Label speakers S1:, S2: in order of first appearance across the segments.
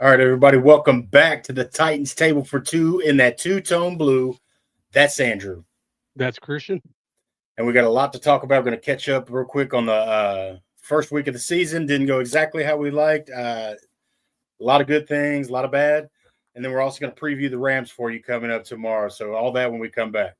S1: All right, everybody, welcome back to the Titans Table for Two in that two-tone blue. That's Andrew.
S2: That's Christian.
S1: And we got a lot to talk about. We're going to catch up real quick on the first week of the season. Didn't go exactly how we liked. A lot of good things, a lot of bad. And then we're also going to preview the Rams for you coming up tomorrow. So all that when we come back.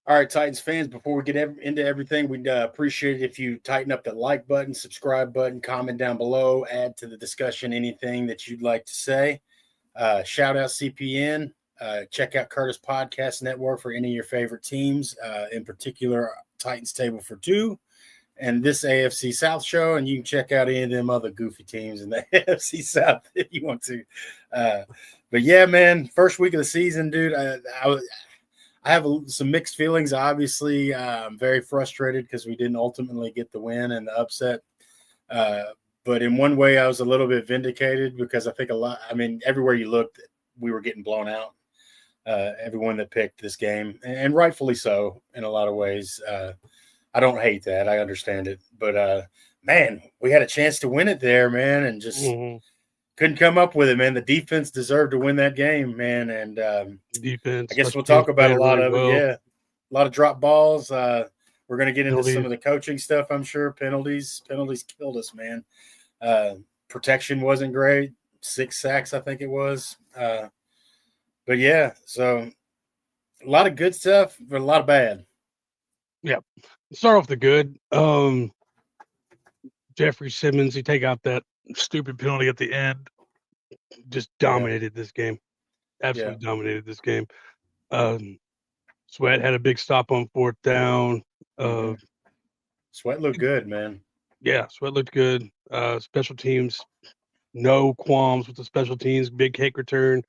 S1: All right, Titans fans, before we get into everything, we'd appreciate it if you tighten up the like button, subscribe button, comment down below, add to the discussion anything that you'd like to say. Shout out CPN. Check out Curtis Podcast Network for any of your favorite teams, in particular Titans Table for Two and this AFC South show. And you can check out any of them other goofy teams in the AFC South if you want to. But yeah, man, first week of the season, dude, I have some mixed feelings. Obviously, I'm very frustrated because we didn't ultimately get the win and the upset. But in one way, I was a little bit vindicated because I think everywhere you looked, we were getting blown out. Everyone that picked this game, and rightfully so in a lot of ways. I don't hate that. I understand it. But, man, we had a chance to win it there, man, and just couldn't come up with it, man. The defense deserved to win that game, man. And
S2: defense.
S1: I guess we'll talk about a lot of it. Yeah, a lot of drop balls. We're going to get into some of the coaching stuff, I'm sure. Penalties killed us, man. Protection wasn't great. 6 sacks, I think it was. But yeah, so a lot of good stuff, but a lot of bad.
S2: Yeah. Start off the good. Jeffrey Simmons, he take out that stupid penalty at the end. Just dominated this game. Absolutely dominated this game. Sweat had a big stop on 4th down.
S1: Sweat looked good, man.
S2: Yeah, Sweat looked good. Special teams, no qualms with the special teams. Big kick return.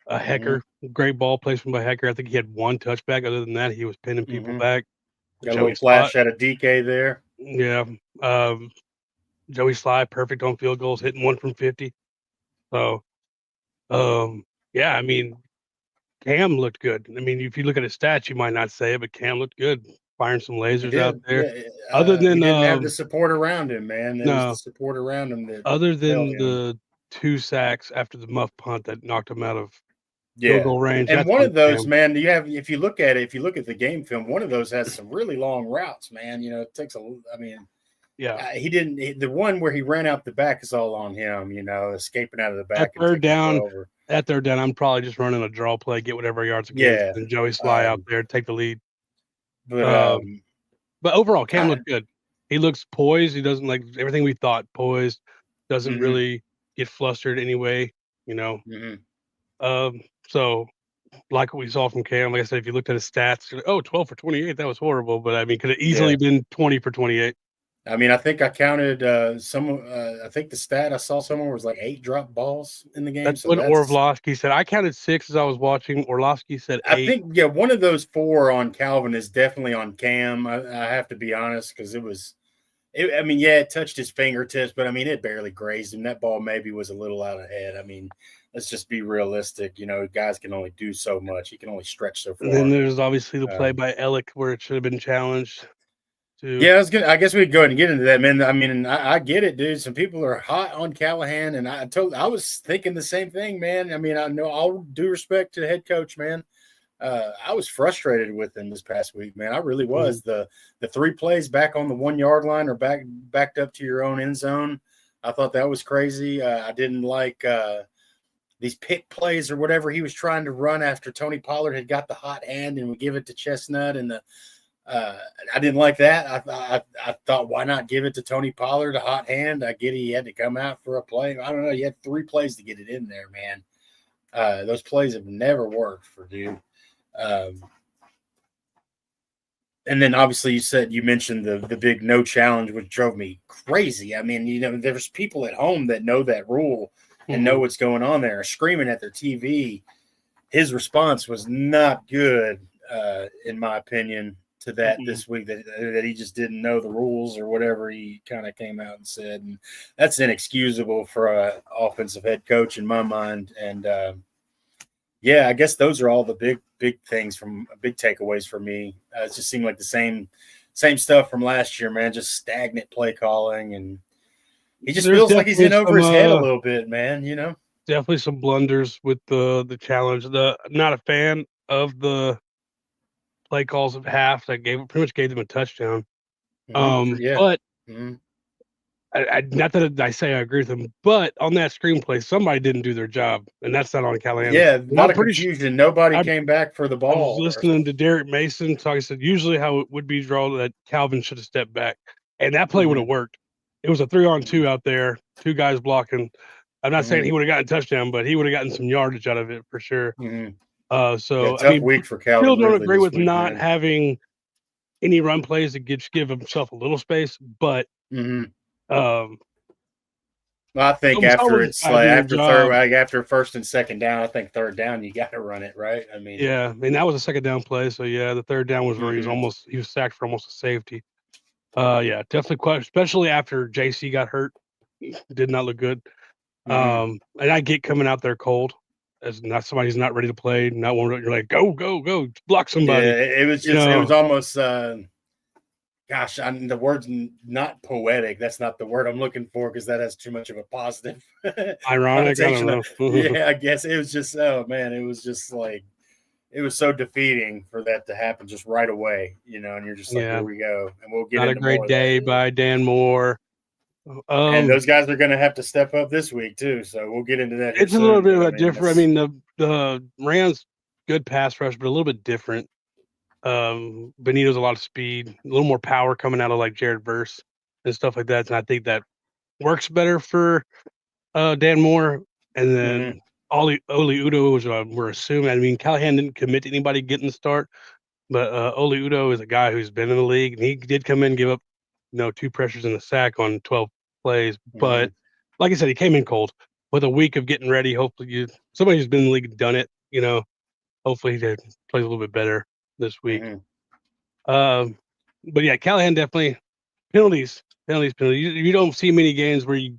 S2: Hecker, great ball placement by Hecker. I think he had 1 touchback. Other than that, he was pinning people back.
S1: Got a little flash out of DK there.
S2: Yeah. Joey Sly, perfect on field goals, hitting 1 from 50. So, yeah, I mean, Cam looked good. I mean, if you look at his stats, you might not say it, but Cam looked good, firing some lasers out there.
S1: Yeah.
S2: Other than
S1: he didn't have the support around him, man. It was the support around him that.
S2: Other than the 2 sacks after the muff punt that knocked him out of field goal range.
S1: And one of those, man, if you look at the game film, one of those has some really long routes, man. You know, it takes he didn't. The one where he ran out the back is all on him. You know, escaping out of the back.
S2: At third down, I'm probably just running a draw play, get whatever yards against, and Joey Sly out there, take the lead. But overall, Cam looked good. He looks poised. He doesn't like everything we thought. Poised, doesn't really get flustered anyway. You know. So like what we saw from Cam, like I said, if you looked at his stats, 12 for 28, that was horrible. But I mean, could have easily been 20 for 28.
S1: I mean, I think I counted I think the stat I saw somewhere was like 8 drop balls in the game.
S2: That's what Orlovsky said. I counted 6 as I was watching. Orlovsky said 8.
S1: I think, one of those 4 on Calvin is definitely on Cam. I have to be honest because it touched his fingertips, but I mean, it barely grazed him. That ball maybe was a little out ahead. I mean, let's just be realistic. You know, guys can only do so much. He can only stretch so far.
S2: And then there's obviously the play by Ellick where it should have been challenged.
S1: Yeah, I guess we could go ahead and get into that, man. I mean, I get it, dude. Some people are hot on Callahan, and I was thinking the same thing, man. I mean, I know all due respect to the head coach, man. I was frustrated with him this past week, man. I really was. The 3 plays back on the 1-yard line or backed up to your own end zone. I thought that was crazy. I didn't like these pick plays or whatever he was trying to run after Tony Pollard had got the hot hand and would give it to Chestnut and I didn't like that. I thought, why not give it to Tony Pollard, a hot hand? I get he had to come out for a play. I don't know. You had 3 plays to get it in there, man. Those plays have never worked for dude. And then obviously you mentioned the big no challenge, which drove me crazy. I mean, you know, there's people at home that know that rule and know what's going on there, screaming at their TV. His response was not good, in my opinion, to that this week, that he just didn't know the rules or whatever he kind of came out and said. And that's inexcusable for an offensive head coach in my mind. And Yeah, I guess those are all the big things big takeaways for me. It just seemed like the same stuff from last year, man. Just stagnant play calling, and he just
S2: There's
S1: feels like he's in
S2: definitely
S1: over
S2: some
S1: his head a little bit, man.
S2: definitely some blunders with the challenge. Not a fan of the play calls at half that pretty much gave them a touchdown.
S1: Yeah.
S2: But
S1: Mm-hmm.
S2: not that I say I agree with them, but on that screenplay, somebody didn't do their job, and that's not on Callahan.
S1: Yeah, a
S2: And
S1: lot
S2: I'm
S1: of
S2: pretty sure
S1: confusion. Nobody
S2: I,
S1: came back for the
S2: I was
S1: ball or
S2: listening
S1: something.
S2: to Derek Mason talk. He said usually how it would be drawn that Calvin should have stepped back, and that play would have worked. It was a 3-on-2 out there, 2 guys blocking. I'm not saying he would have gotten a touchdown, but he would have gotten some yardage out of it for sure.
S1: Yeah,
S2: So I
S1: tough
S2: mean,
S1: week for
S2: still
S1: Calvin
S2: don't
S1: Ridley
S2: agree
S1: this
S2: with
S1: week,
S2: not
S1: man.
S2: having any run plays to give himself a little space, but
S1: Well, I think
S2: someone's got to do their job.
S1: after first and second down, I think third down you got to run it, right? I mean,
S2: Yeah, and that was a second down play. So yeah, the third down was where he was sacked for almost a safety. Yeah, definitely quite, especially after JC got hurt, did not look good. And I get coming out there cold as not somebody's not ready to play, not one you're like go block somebody.
S1: Yeah, it was just it was almost gosh, the word's not poetic. That's not the word I'm looking for because that has too much of a positive
S2: ironic. I don't know.
S1: Yeah, I guess it was just oh man, it was just like it was so defeating for that to happen just right away, and you're just like, here we go, and we'll get
S2: not
S1: into
S2: a great
S1: more
S2: day
S1: of that.
S2: by Dan Moore.
S1: And those guys are going to have to step up this week too, so we'll get into that.
S2: It's a little bit of a different. I mean, the Rams good pass rush, but a little bit different. Benito's a lot of speed, a little more power coming out of like Jared Verse and stuff like that. And I think that works better for Dan Moore. And then Oli Udo, which we're assuming. I mean, Callahan didn't commit to anybody getting the start, but Oli Udo is a guy who's been in the league, and he did come in and give up, 2 pressures and a sack on 12 plays. But like I said, he came in cold with a week of getting ready. Hopefully, somebody who's been in the league done it. Hopefully he plays a little bit better this week. But yeah, Callahan definitely penalties. You don't see many games where you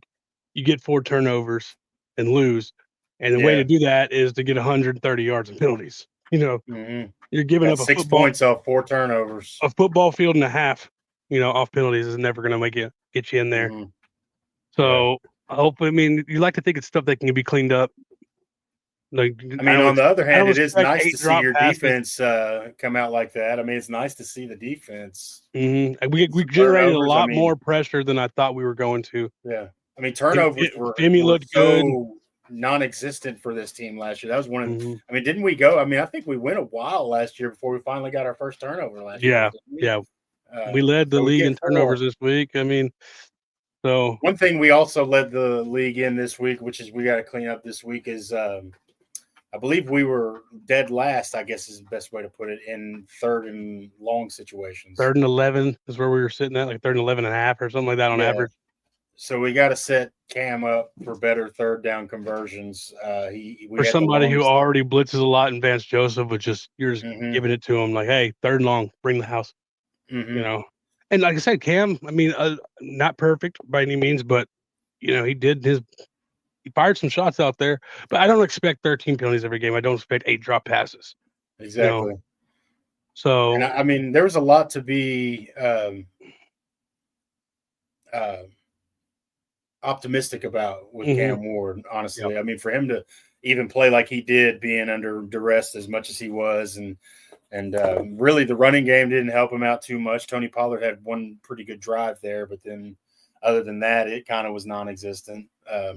S2: get 4 turnovers and lose, and the way to do that is to get 130 yards in penalties. You're giving up a
S1: 6 points off 4 turnovers,
S2: a football field and a half. Off penalties is never going to get you in there. So hopefully, I mean, you like to think it's stuff that can be cleaned up.
S1: Like, I mean, on the other hand, it is nice to see your defense come out like that. I mean, it's nice to see the defense.
S2: We generated a lot more pressure than I thought we were going to.
S1: Yeah, I mean, turnovers were
S2: looked
S1: so
S2: good.
S1: Non-existent for this team last year. That was one of. I mean, didn't we go? I mean, I think we went a while last year before we finally got our first turnover last year.
S2: Yeah. We led the league in turnovers this week. I mean, so
S1: one thing we also led the league in this week, which is we got to clean up this week, is I believe we were dead last, I guess is the best way to put it, in third and long situations.
S2: 3rd and 11 is where we were sitting at, like 3rd and 11 and a half or something like that on average.
S1: So we got to set Cam up for better third down conversions.
S2: For somebody who already blitzes a lot in Vance Joseph, but you're just giving it to him like, hey, 3rd and long, bring the house. And like I said, Cam, I mean, not perfect by any means, but he fired some shots out there. But I don't expect 13 penalties every game. I don't expect 8 drop passes.
S1: Exactly.
S2: So
S1: and I mean, there was a lot to be optimistic about with Cam Ward, honestly. I mean, for him to even play like he did, being under duress as much as he was, and really the running game didn't help him out too much. Tony Pollard had one pretty good drive there, but then other than that, it kind of was non-existent.
S2: I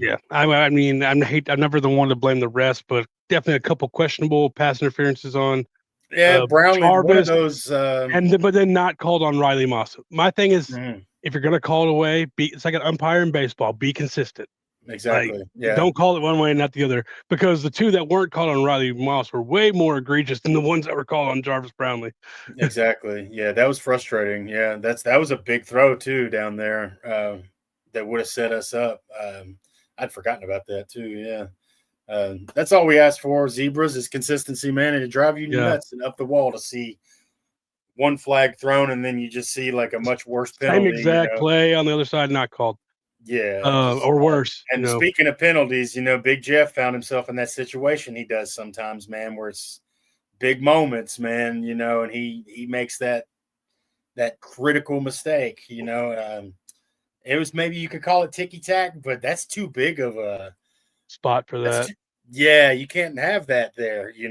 S2: mean, I'm never the one to blame the rest, but definitely a couple questionable pass interferences on
S1: Brownlee,
S2: Jarvis,
S1: one of those,
S2: but then not called on Riley Moss. My thing is, if you're going to call it away, it's like an umpire in baseball. Be consistent.
S1: Exactly.
S2: Don't call it one way and not the other, because the 2 that weren't called on Riley Moss were way more egregious than the ones that were called on Jarvis Brownlee.
S1: Exactly. Yeah, that was frustrating. Yeah, that was a big throw too down there that would have set us up. I'd forgotten about that too. Yeah. That's all we asked for. Zebras is consistency, man, and it drive you nuts and up the wall to see one flag thrown and then you just see like a much worse penalty.
S2: Same exact play on the other side not called.
S1: Yeah,
S2: or worse.
S1: and speaking of penalties, Big Jeff found himself in that situation. He does sometimes, man, where it's big moments, man. And he makes that critical mistake. It was, maybe you could call it ticky tack, but that's too big of a
S2: spot for that.
S1: Yeah, you can't have that there.
S2: He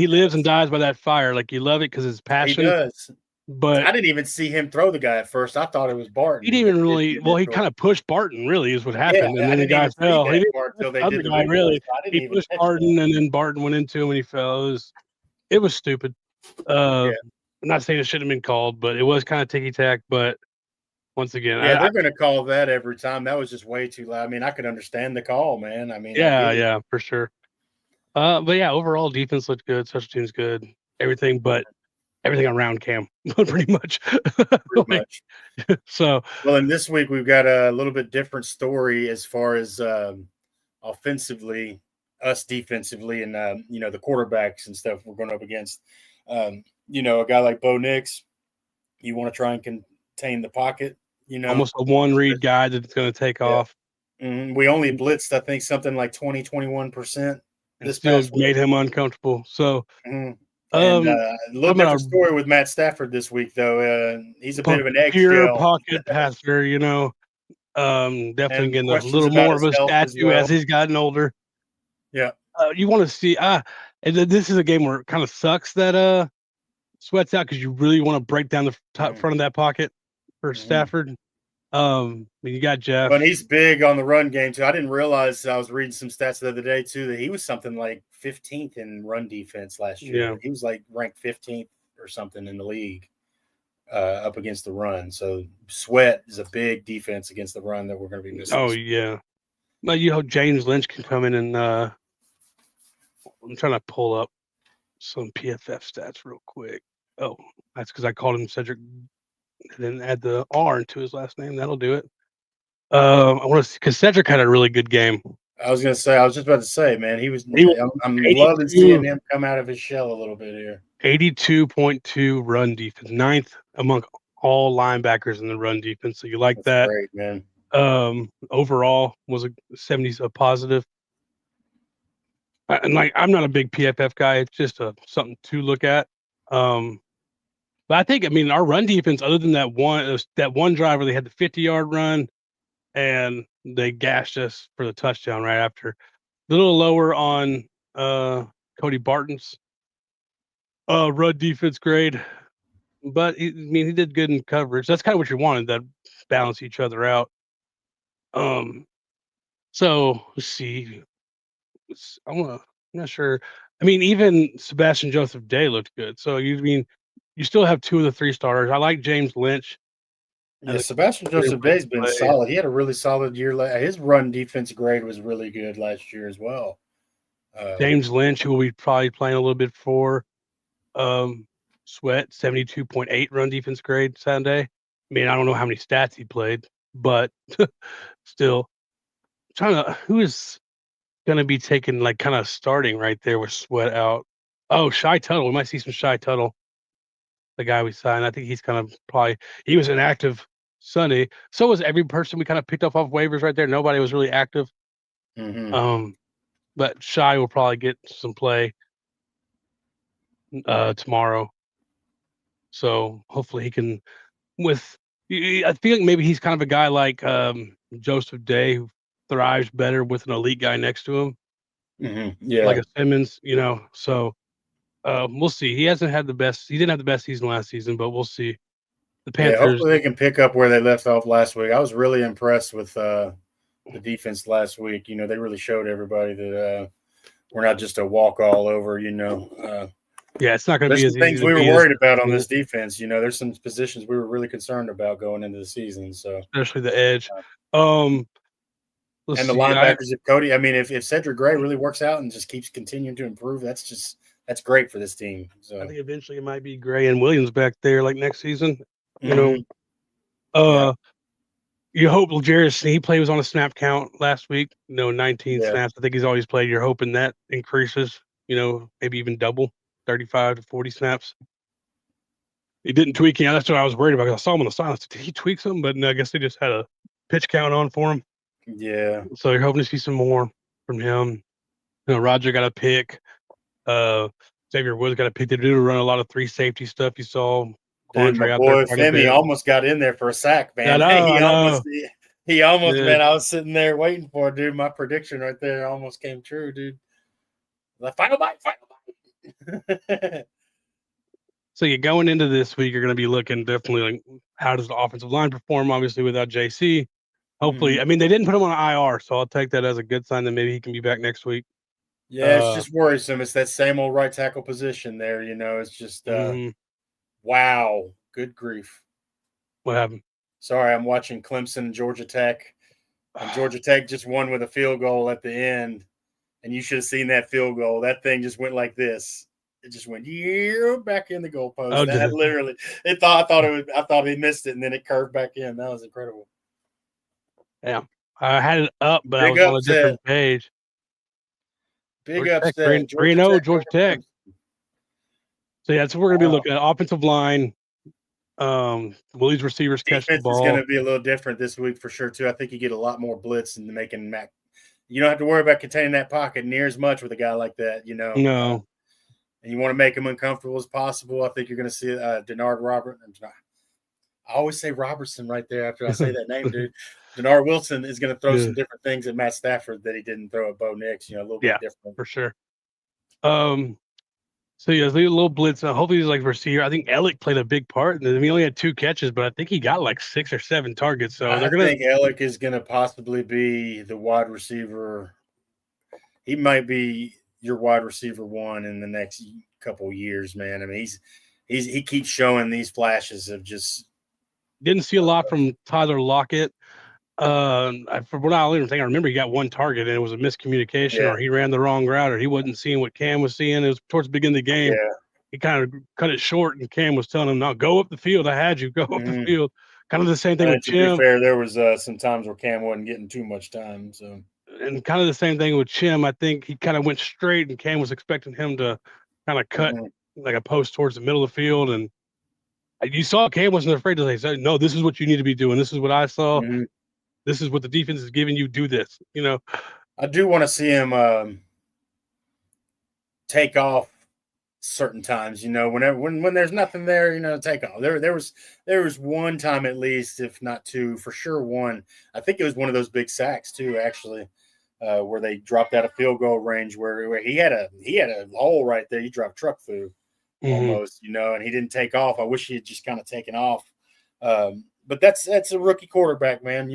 S2: lives and dies by that fire. Like, you love it because it's passion.
S1: He does.
S2: But
S1: I didn't even see him throw the guy at first. I thought it was Barton.
S2: He didn't even really. Well, he kind of pushed Barton. Really, is what happened,
S1: Yeah,
S2: and then the guy fell. He didn't
S1: until they
S2: other
S1: did the
S2: guy
S1: replay.
S2: really.
S1: He
S2: pushed Barton, and then Barton went into him and he fell. It was stupid. I'm not saying it shouldn't have been called, but it was kind of ticky tack. But once again,
S1: they're going to call that every time. That was just way too loud. I mean, I could understand the call, man. I mean,
S2: yeah, for sure. But yeah, overall defense looked good. Special teams good. Everything around Cam, pretty much. So,
S1: well, and this week we've got a little bit different story as far as offensively, us defensively, and the quarterbacks and stuff we're going up against. A guy like Bo Nix, you want to try and contain the pocket.
S2: Almost a one read guy that's going to take off.
S1: Mm-hmm. We only blitzed, I think, something like 21%.
S2: And still made him uncomfortable. So,
S1: and a little different story with Matt Stafford this week, though. He's a bit of an eggshell
S2: pocket passer, definitely getting a little more of a statue as he's gotten older.
S1: Yeah.
S2: You want to see, and this is a game where it kind of sucks that Sweat's out, because you really want to break down the front of that pocket for Stafford. You got Jeff.
S1: But he's big on the run game too. I didn't realize, I was reading some stats the other day too, that he was something like 15th in run defense last year.
S2: Yeah.
S1: He was like ranked 15th or something in the league up against the run. So Sweat is a big defense against the run that we're going to be missing.
S2: Oh yeah. But James Lynch can come in and I'm trying to pull up some PFF stats real quick. Oh, that's because I called him Cedric and then add the R into his last name. That'll do it. I want to see, because Cedric had a really good game.
S1: I was just about to say, man, I'm loving seeing him come out of his shell a little bit here.
S2: 82.2 run defense, 9th among all linebackers in the run defense. So you like that?
S1: Great, man.
S2: Overall was a 70s a positive. And I'm not a big PFF guy. It's just something to look at. But I think, our run defense, other than that one drive where they had the 50-yard run and they gashed us for the touchdown right after, a little lower on Cody Barton's run defense grade. But he did good in coverage. That's kind of what you wanted, that balance each other out. So let's see. I'm not sure. Even Sebastian Joseph Day looked good. So you still have 2 of the 3 starters. I like James Lynch.
S1: Yeah, Sebastian Joseph Day's been solid. He had a really solid year. His run defense grade was really good last year as well.
S2: James Lynch, who will be probably playing a little bit for Sweat, 72.8 run defense grade Sunday. I don't know how many stats he played, but still who is going to be taking kind of starting right there with Sweat out. Oh, Shy Tuttle. We might see some Shy Tuttle, the guy we signed. I think he's kind of he was inactive Sunday. So was every person we kind of picked up off waivers right there. Nobody was really active.
S1: Mm-hmm.
S2: But Shy will probably get some play tomorrow. So hopefully he can I feel like maybe he's kind of a guy like Joseph Day, who thrives better with an elite guy next to him.
S1: Mm-hmm. Yeah.
S2: Like a Simmons, so we'll see. He didn't have the best season last season, but we'll see. The Panthers,
S1: hopefully they can pick up where they left off last week. I was really impressed with the defense last week. They really showed everybody that we're not just a walk all over,
S2: yeah, it's not going to be as easy.
S1: Things we were worried about on this defense. There's some positions we were really concerned about going into the season. So
S2: especially the edge.
S1: And the linebackers, if Cody, if Cedric Gray really works out and just keeps continuing to improve, that's great for this team. So
S2: I think eventually it might be Gray and Williams back there like next season.
S1: Mm-hmm.
S2: You hope L'Jarius Sneed play was on a snap count last week. 19 snaps. I think he's always played. You're hoping that increases, maybe even double, 35 to 40 snaps. He didn't tweak. That's what I was worried about, because I saw him on the sidelines. Did he tweak something? But no, I guess they just had a pitch count on for him.
S1: Yeah.
S2: So you're hoping to see some more from him. Roger got a pick. Xavier Woods got a pick. They do run a lot of 3 safety stuff. You saw
S1: Dude, my
S2: Quandre out there
S1: boy
S2: quite a
S1: Femi
S2: bit.
S1: almost got in there for a sack, man.
S2: I know.
S1: He almost, man. I was sitting there waiting for it, dude. My prediction right there almost came true, dude. The final bite.
S2: So you're going into this week, you're going to be looking definitely like how does the offensive line perform? Obviously, without JC, hopefully, I mean they didn't put him on IR, so I'll take that as a good sign that maybe he can be back next week.
S1: Yeah, it's just worrisome. It's that same old right tackle position there. It's just wow, good grief.
S2: What happened?
S1: Sorry, I'm watching Clemson and Georgia Tech, and Georgia Tech just won with a field goal at the end. And you should have seen that field goal. That thing just went like this. It just went back in the goalpost.
S2: Oh,
S1: that literally, I thought he missed it, and then it curved back in. That was incredible.
S2: Yeah, I had it up, but I was on a different page.
S1: Big upset.
S2: 3-0, Georgia Tech. So yeah, that's what we're gonna be looking at. Offensive line. Will these receivers catch the ball?
S1: Defense is going to be a little different this week for sure too. I think you get a lot more blitz and making Mac. You don't have to worry about containing that pocket near as much with a guy like that.
S2: No.
S1: And you want to make him uncomfortable as possible. I think you're going to see Denard Robert. I always say Robertson right there after I say that name, dude. Denard Wilson is going to throw some different things at Matt Stafford that he didn't throw at Bo Nix. A little bit different
S2: for sure. So yeah, a little blitz. Hopefully he's like receiver. I think Ellick played a big part. He only had 2 catches, but I think he got like 6 or 7 targets. So
S1: I think Ellick is going to possibly be the wide receiver. He might be your wide receiver 1 in the next couple of years, man. I mean, he keeps showing these flashes of just.
S2: Didn't see a lot from Tyler Lockett. For what I even think I remember, he got 1 target and it was a miscommunication, or he ran the wrong route, or he wasn't seeing what Cam was seeing. It was towards the beginning of the game.
S1: Yeah.
S2: He kind of cut it short, and Cam was telling him, "No, go up the field. I had you. Go up the field." Kind of the same thing with Chim.
S1: To be fair, there was some times where Cam wasn't getting too much time. So,
S2: and kind of the same thing with Chim. I think he kind of went straight, and Cam was expecting him to kind of cut like a post towards the middle of the field, and you saw Cam wasn't afraid to say, "No, this is what you need to be doing. This is what I saw. This is what the defense is giving you. Do this."
S1: I do want to see him take off certain times. Whenever when there's nothing there, take off. There was one time at least, if not 2, for sure one. I think it was one of those big sacks too, actually, where they dropped out of field goal range, where he had a hole right there. He dropped truck through almost, and he didn't take off. I wish he had just kind of taken off. But that's a rookie quarterback, man.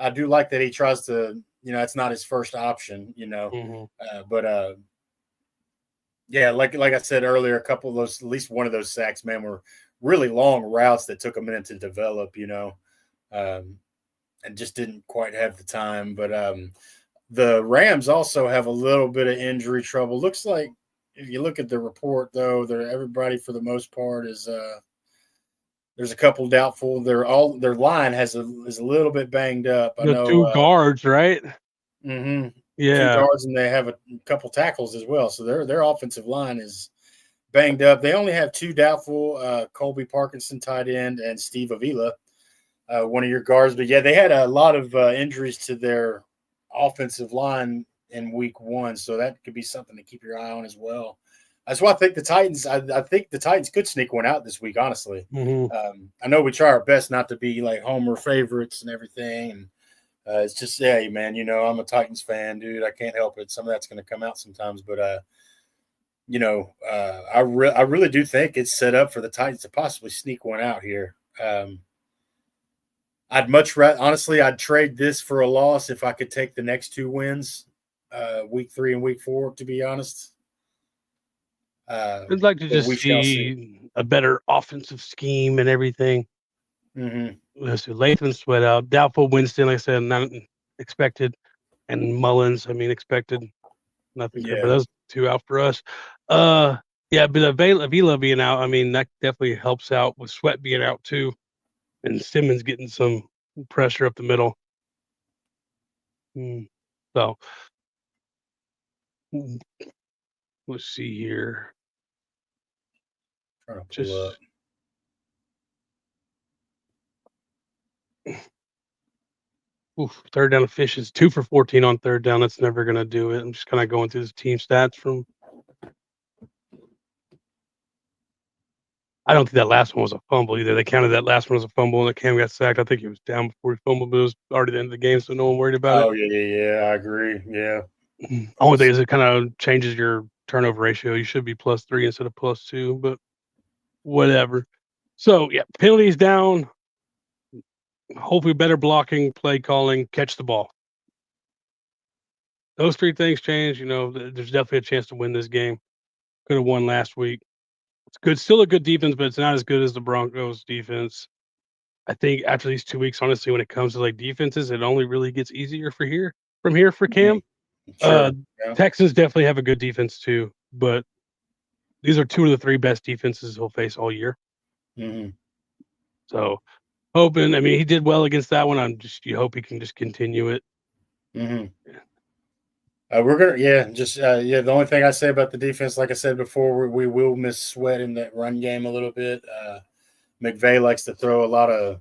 S1: I do like that he tries to. It's not his first option. But yeah, like I said earlier, a couple of those, at least one of those sacks, man, were really long routes that took a minute to develop. And just didn't quite have the time. But the Rams also have a little bit of injury trouble. Looks like if you look at the report, though, everybody for the most part is. There's a couple doubtful. Their line is a little bit banged up. I know
S2: 2 guards, right?
S1: Yeah,
S2: 2
S1: guards, and they have a couple tackles as well. So their offensive line is banged up. They only have 2 doubtful: Colby Parkinson, tight end, and Steve Avila, one of your guards. But yeah, they had a lot of injuries to their offensive line in week 1, so that could be something to keep your eye on as well. That's why I think the Titans. I think the Titans could sneak one out this week. Honestly, I know we try our best not to be like homer favorites and everything, and it's just man. I'm a Titans fan, dude. I can't help it. Some of that's going to come out sometimes, but I really do think it's set up for the Titans to possibly sneak one out here. I'd much rather, honestly, I'd trade this for a loss if I could take the next 2 wins, week 3 and week 4. To be honest.
S2: I'd like to just see a better offensive scheme and everything. Let's see, Latham Sweat out. Doubtful Winston, like I said, not expected. And Mullins, expected. Nothing good, but those 2 out for us. But Avila being out, that definitely helps out with Sweat being out too. And Simmons getting some pressure up the middle. So let's see here.
S1: Trying to pull up.
S2: third down efficiency, 2 for 14 on third down. That's never going to do it. I'm just kind of going through the team stats from. I don't think that last one was a fumble either. They counted that last one as a fumble, and the Cam got sacked. I think he was down before he fumbled, but it was already the end of the game, so no one worried about it.
S1: Oh, yeah. I agree. Yeah.
S2: Only thing is it kind of changes your turnover ratio. You should be +3 instead of +2, but whatever. So, yeah, penalties down. Hopefully better blocking, play calling, catch the ball. Those 3 things change. There's definitely a chance to win this game. Could have won last week. It's good, still a good defense, but it's not as good as the Broncos defense. I think after these 2 weeks, honestly, when it comes to defenses, it only really gets easier from here for Cam.
S1: Sure. Yeah.
S2: Texans definitely have a good defense too, but these are 2 of the 3 best defenses he'll face all year.
S1: Mm-hmm.
S2: So hoping, he did well against that one. You hope he can just continue it.
S1: Mm-hmm. We're gonna, the only thing I say about the defense, like I said before, we will miss Sweat in that run game a little bit. McVay likes to throw a lot of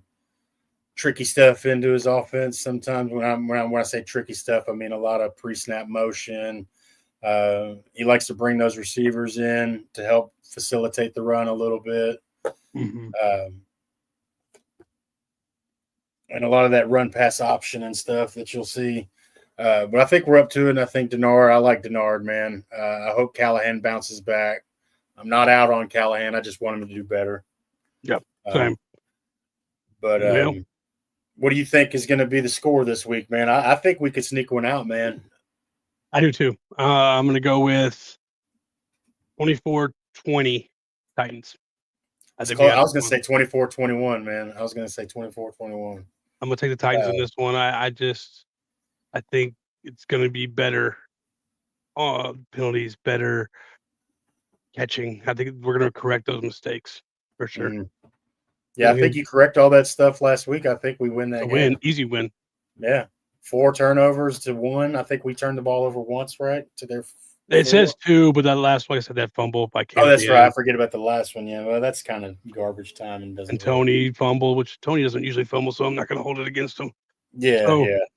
S1: tricky stuff into his offense. Sometimes when I say tricky stuff, I mean a lot of pre-snap motion. He likes to bring those receivers in to help facilitate the run a little bit.
S2: Mm-hmm.
S1: And a lot of that run pass option and stuff that you'll see. But I think we're up to it, and I think Denard, I like Denard, man. I hope Callahan bounces back. I'm not out on Callahan. I just want him to do better.
S2: Yep, same.
S1: But what do you think is going to be the score this week, man? I think we could sneak one out, man.
S2: I do too. I'm going to go with 24-20 Titans.
S1: I was going to say 24-21, man. I was going to say 24-21.
S2: I'm going to take the Titans in this one. I think it's going to be better penalties, better catching. I think we're going to correct those mistakes for sure.
S1: Mm-hmm. Yeah, I think you correct all that stuff last week. I think we win that game.
S2: Easy win.
S1: Yeah. 4 turnovers to 1. I think we turned the ball over once, right? To their 4.
S2: It says 2, but that last one, I said that fumble by Cam.
S1: Oh, that's right. I forget about the last one. Yeah, well, that's kind of garbage time and doesn't.
S2: And Tony fumble, which Tony doesn't usually fumble, so I'm not going to hold it against him.
S1: Yeah,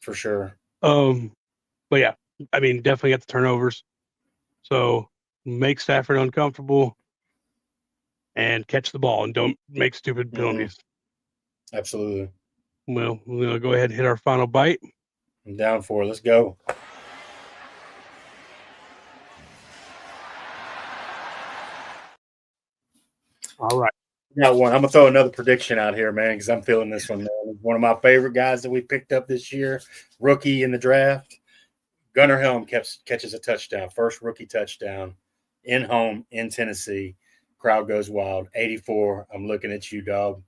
S1: for sure.
S2: But yeah, definitely got the turnovers. So make Stafford uncomfortable and catch the ball and don't make stupid penalties.
S1: Absolutely.
S2: Well, we're going to go ahead and hit our final bite.
S1: I'm down for it. Let's go.
S2: All right.
S1: Got one. I'm going to throw another prediction out here, man, because I'm feeling this one, man. One of my favorite guys that we picked up this year, rookie in the draft. Gunnar Helm catches a touchdown, first rookie touchdown in Tennessee. Crowd goes wild. 84. I'm looking at you, dog.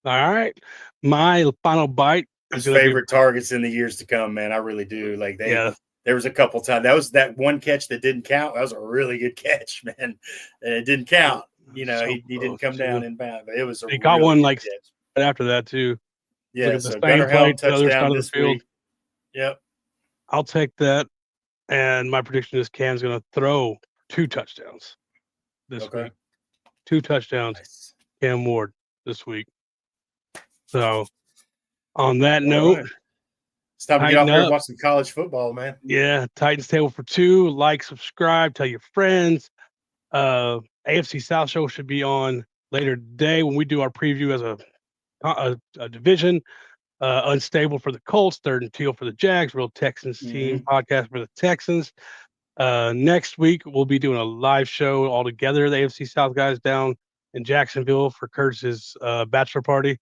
S2: All right. My final bite.
S1: His favorite targets in the years to come, man. I really do. There was a couple times. That was that one catch that didn't count. That was a really good catch, man. And it didn't count. He didn't come down in bounds, but it was
S2: he got one catch. After that too.
S1: Yeah, so Gunnar Helm touchdown this week. Yep.
S2: I'll take that. And my prediction is Cam's going to throw 2 touchdowns this week. 2 touchdowns. Nice. Cam Ward this week. So on that note,
S1: it's time to get out there and watch some college football, man.
S2: Yeah, Titans Table for 2. Like, subscribe, tell your friends. AFC South show should be on later today when we do our preview as a division. Unstable for the Colts, 3rd and Teal for the Jags, Real Texans team podcast for the Texans. Next week, we'll be doing a live show all together, the AFC South guys down in Jacksonville for Curtis's bachelor party.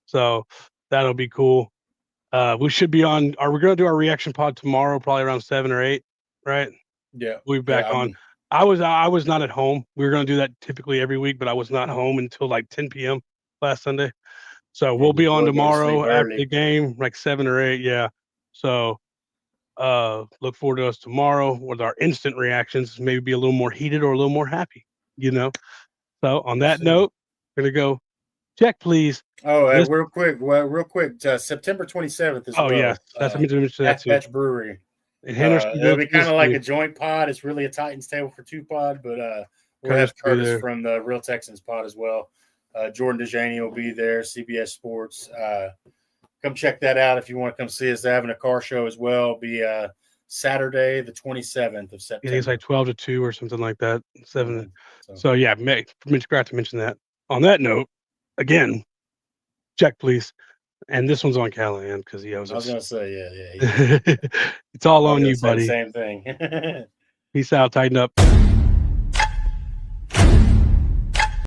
S2: So that'll be cool. We should be on. Are we going to do our reaction pod tomorrow, probably around 7 or 8, right?
S1: Yeah.
S2: We'll be back on. I was not at home. We were going to do that typically every week, but I was not home until like 10 p.m. last Sunday. So we'll be on tomorrow after the game, like 7 or 8. Yeah. So look forward to us tomorrow with our instant reactions, maybe be a little more heated or a little more happy, So on that note, we're going to go check, please.
S1: Oh, real quick. September 27th as well.
S2: Oh, yeah. That's what I mentioned that too.
S1: Batch Brewery. It'll be kind of like a joint pod. It's really a Titans Table for 2 pod, but we'll have Curtis from the Real Texans pod as well. Jordan DeJaney will be there, CBS Sports. come check that out if you want to come see us. They're having a car show as well. It'll be Saturday, the 27th of September.
S2: Yeah, it's like 12 to 2 or something like that. 7. So yeah, forgot to mention that. On that note, again, check please. And this one's on Callahan because he owes us.
S1: I was gonna say, yeah.
S2: It's all on you, buddy.
S1: Same thing.
S2: Peace out. Tighten up.